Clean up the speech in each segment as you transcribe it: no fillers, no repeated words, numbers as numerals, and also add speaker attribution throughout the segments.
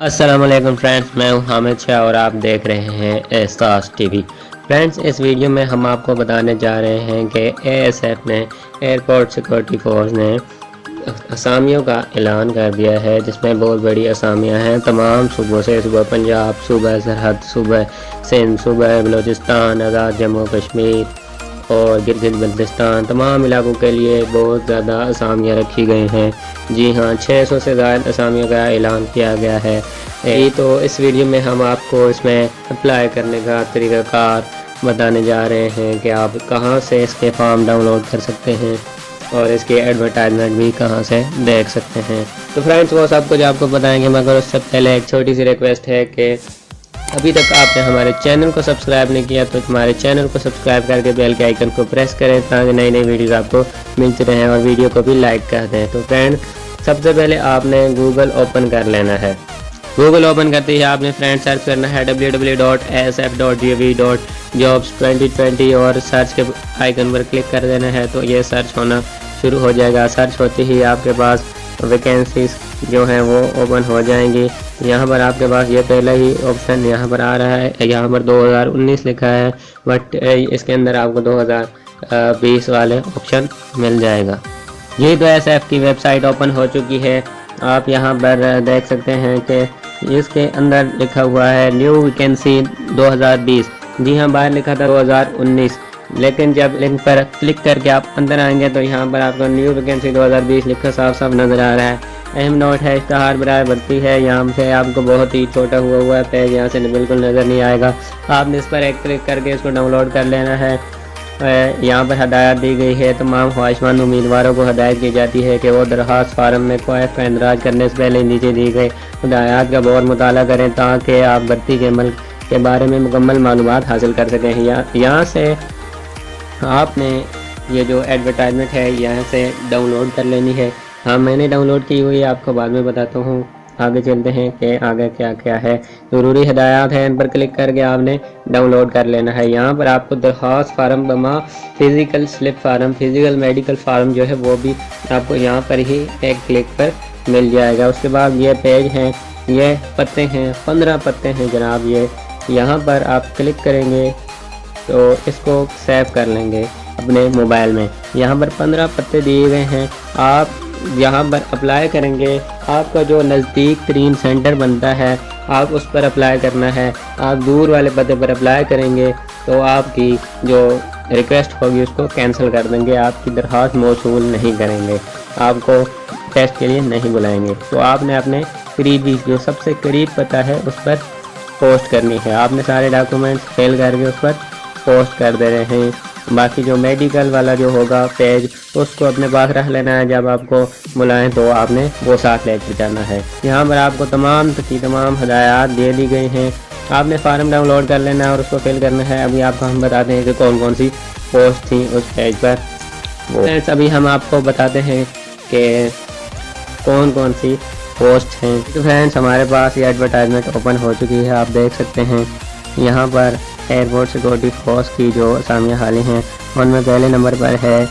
Speaker 1: अस्सलाम वालेकुम फ्रेंड्स, मैं हूं हामिद शाह और आप देख रहे हैं एहसास टीवी। फ्रेंड्स, इस वीडियो में हम आपको बताने जा रहे हैं कि एएसएफ ने एयरपोर्ट सिक्योरिटी फोर्स ने असामियों का ऐलान कर दिया है, जिसमें बहुत बड़ी असामियां हैं। तमाम सूबों से, सूबा पंजाब, सूबा सरहद, सूबा सिंध, सूबा बलूचिस्तान, आज़ाद जम्मू कश्मीर और गिलगित बल्तिस्तान, तमाम इलाकों के लिए बहुत ज़्यादा असामियाँ रखी गई हैं। जी हाँ, 600 से ज़्यादा असामियों का ऐलान किया गया है। तो इस वीडियो में हम आपको इसमें अप्लाई करने का तरीक़ाकार बताने जा रहे हैं कि आप कहां से इसके फॉर्म डाउनलोड कर सकते हैं और इसके एडवर्टाइजमेंट भी कहां से देख सकते हैं। तो फ्रेंड्स, वो सब कुछ आपको बताएंगे, मगर उससे पहले एक छोटी सी रिक्वेस्ट है कि अभी तक आपने हमारे चैनल को सब्सक्राइब नहीं किया तो हमारे चैनल को सब्सक्राइब करके बेल के आइकन को प्रेस करें ताकि नई नई वीडियोस आपको मिलती रहें और वीडियो को भी लाइक कर दें। तो फ्रेंड, सबसे पहले आपने गूगल ओपन कर लेना है। गूगल ओपन करते ही आपने फ्रेंड सर्च करना है www.asf.gov.jobs2020 और सर्च के आइकन पर क्लिक कर देना है। तो ये सर्च होना शुरू हो जाएगा। सर्च होते ही आपके पास वैकेंसीज जो हैं वो ओपन हो जाएंगी। यहाँ पर आपके पास ये पहला ही ऑप्शन यहाँ पर आ रहा है। यहाँ पर 2019 लिखा है, बट इसके अंदर आपको 2020 वाले ऑप्शन मिल जाएगा। ये तो एसएफ की वेबसाइट ओपन हो चुकी है। आप यहाँ पर देख सकते हैं कि इसके अंदर लिखा हुआ है न्यू वैकेंसी 2020। जी हाँ, बाहर लिखा था 2019, लेकिन जब लिंक पर क्लिक करके आप अंदर आएंगे तो यहाँ पर आपको न्यू वैकेंसी 2020 लिखा साफ साफ नज़र आ रहा है। अहम नोट है, इश्तहार बराए भर्ती है। यहाँ से आपको बहुत ही छोटा हुआ है पेज, यहाँ से बिल्कुल नज़र नहीं आएगा। आपने इस पर एक क्लिक करके इसको डाउनलोड कर लेना है। यहाँ पर हदायत दी गई है। तमाम ख्वाहिशमंद उम्मीदवारों को हदायत की जाती है कि वो दरख्वास्त फार्म में कोई का इंदराज करने से पहले नीचे दी गई हदायत का बहुत मुताला करें ताकि आप भर्ती के अमल के बारे में मुकम्मल मालूमात हासिल कर सकें। यहाँ से आपने ये जो एडवर्टाइजमेंट है यहाँ से डाउनलोड कर लेनी है। हाँ, मैंने डाउनलोड की हुई है, आपको बाद में बताता हूँ। आगे चलते हैं कि आगे क्या क्या है। ज़रूरी हदायत है, इन पर क्लिक करके आपने डाउनलोड कर लेना है। यहाँ पर आपको दरख्वास्त फार्म बमा physical slip form, physical medical form जो है वो भी आपको यहाँ पर ही एक क्लिक पर मिल जाएगा। उसके बाद ये पेज हैं, ये पत्ते हैं, 15 पत्ते हैं जनाब। ये यहाँ पर आप क्लिक करेंगे तो इसको सेव कर लेंगे अपने मोबाइल में। यहाँ पर 15 पत्ते दिए गए हैं। आप यहाँ पर अप्लाई करेंगे। आपका जो नज़दीक तरीन सेंटर बनता है आप उस पर अप्लाई करना है। आप दूर वाले पते पर अप्लाई करेंगे तो आपकी जो रिक्वेस्ट होगी उसको कैंसिल कर देंगे। आपकी दरख्वास्त मौसूल नहीं करेंगे, आपको टेस्ट के लिए नहीं बुलाएंगे। तो आपने अपने करीबी जो सबसे करीब पता है उस पर पोस्ट करनी है। आपने सारे डॉक्यूमेंट्स फिल करके उस पर पोस्ट कर दे रहे हैं। बाकी जो मेडिकल वाला जो होगा पेज उसको अपने पास रख लेना है। जब आपको बुलाएं तो आपने वो साथ लेकर जाना है। यहाँ पर आपको तमाम हदायत दे दी गई हैं। आपने फार्म डाउनलोड कर लेना है और उसको फिल करना है। अभी आपको हम बताते हैं कि कौन कौन सी पोस्ट थी उस पेज पर। फ्रेंड्स, अभी हम आपको बताते हैं कि कौन कौन सी पोस्ट हैं। तो फ्रेंड्स, हमारे पास ये एडवर्टाइजमेंट ओपन हो चुकी है, आप देख सकते हैं। यहाँ पर एयरपोर्ट सिक्योरिटी फोर्स की जो असामियाँ खाली हैं उनमें पहले नंबर पर है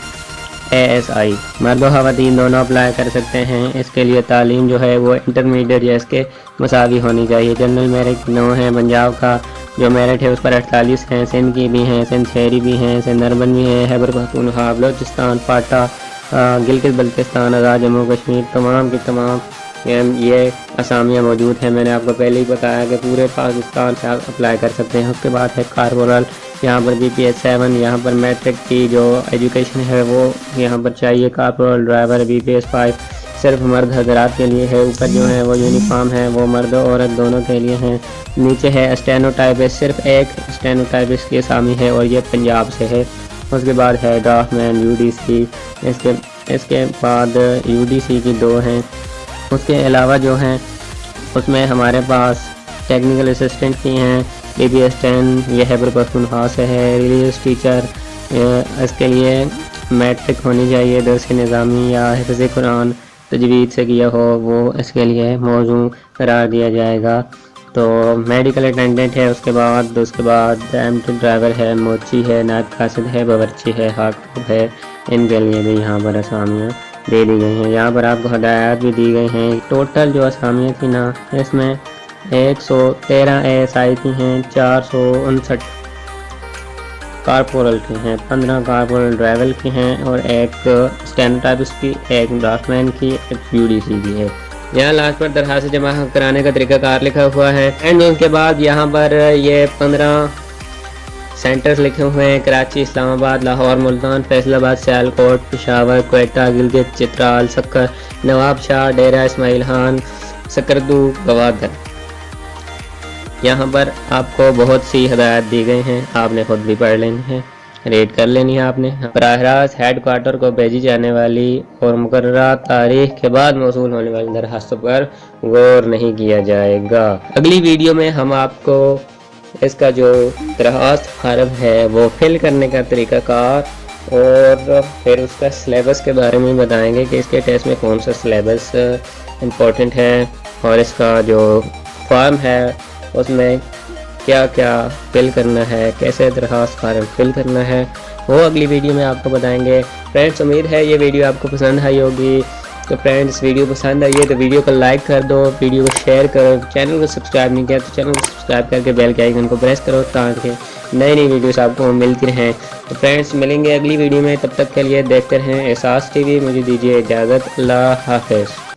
Speaker 1: एएसआई। मर्द और ख़वातीन दोनों अप्लाई कर सकते हैं। इसके लिए तालीम जो है वो इंटरमीडिएट या इसके मसावी होनी चाहिए। जनरल मेरिट 9 है। पंजाब का जो मेरिट है उस पर 48 हैं। सिंध की भी हैं, सिंध शहरी भी हैं, सिंध अर्बन भी हैं, खैबर पख्तूनख्वा, बलूचिस्तान, फाटा, गिलगित बल्तिस्तान, आज़ाद जम्मू कश्मीर, तमाम की तमाम ये असामियाँ मौजूद हैं। मैंने आपको पहले ही बताया कि पूरे पाकिस्तान से आप अप्लाई कर सकते हैं। उसके बाद है कारपोरल, यहाँ पर BPS 7, यहाँ पर मैट्रिक की जो एजुकेशन है वो यहाँ पर चाहिए। कारपोरल ड्राइवर BPS 5 सिर्फ मर्द हजरात के लिए है। ऊपर जो है वो यूनिफॉर्म है वो मर्द और औरत दोनों के लिए हैं। नीचे है स्टेनोटाइपिस्ट, सिर्फ एक स्टेनोटाइपिस्ट की असामी है और ये पंजाब से है। उसके बाद है ड्राफ्टमैन UDC, इसके बाद UDC की 2 हैं। उसके अलावा जो हैं उसमें हमारे पास टेक्निकल असिस्टेंट की हैं BPS 10, यह खैबर पख्तूनख्वा से है। रिलीजियस टीचर, इसके लिए मैट्रिक होनी चाहिए। दरस निज़ामी या हिफ़्ज़ कुरान तजवीद से किया हो वो इसके लिए मौजू करार दिया जाएगा। तो मेडिकल अटेंडेंट है। उसके बाद एमटी ड्राइवर है, मोची है, नायब कासिद है, बावर्ची है, हाकिम है। इनके लिए भी यहाँ पर असामियाँ दे दी गई हैं। यहाँ पर आपको हदायत भी दी गई हैं। टोटल जो असामियाँ थी ना, इसमें 113 ASI की हैं, 459 कारपोरल की हैं, 15 कारपोरल ड्राइवल की हैं और एक स्टेनोटाइपिस्ट की, एक ड्राफ्टमैन की, एक UDC की है। यहाँ लास्ट पर दरखास्त जमा कराने का तरीकाकार लिखा हुआ है। एंड उसके बाद यहाँ पर ये 15 सेंटर्स लिखे हुए हैं: कराची, इस्लामाबाद, लाहौर, मुल्तान, फैसलाबाद, सियालकोट, पेशावर, क्वेटा, गिलगित, चित्राल, सक्कर, नवाब शाह, डेरा इस्माइल खान, सकरदू, गवादर। यहाँ पर आपको बहुत सी हिदायत दी गई हैं, आपने खुद भी पढ़ लेनी है, रेड कर लेनी है आपने। बराह रास्त हेड क्वार्टर को भेजी जाने वाली और मुकर्ररा तारीख के बाद मौसूल होने वाली दरखास्तों पर गौर नहीं किया जाएगा। अगली वीडियो में हम आपको इसका जो दरखास्त फार्म है वो फिल करने का तरीकाकार और फिर उसका सिलेबस के बारे में बताएंगे कि इसके टेस्ट में कौन सा सिलेबस इम्पोर्टेंट है और इसका जो फॉर्म है उसमें क्या क्या फिल करना है, कैसे दरखास्त फार्म फिल करना है, वो अगली वीडियो में आपको बताएंगे। फ्रेंड्स, उम्मीद है ये वीडियो आपको पसंद आई होगी। तो फ्रेंड्स, वीडियो पसंद आई है तो वीडियो को लाइक कर दो, वीडियो को शेयर करो, चैनल को सब्सक्राइब नहीं किया तो चैनल को सब्सक्राइब करके बेल के आइकन को प्रेस करो ताकि नई नई वीडियोस आपको मिलती रहें। तो फ्रेंड्स, मिलेंगे अगली वीडियो में, तब तक के लिए देखते रहें एहसास TV। मुझे दीजिए इजाज़त। अल्लाह हाफ़िज़।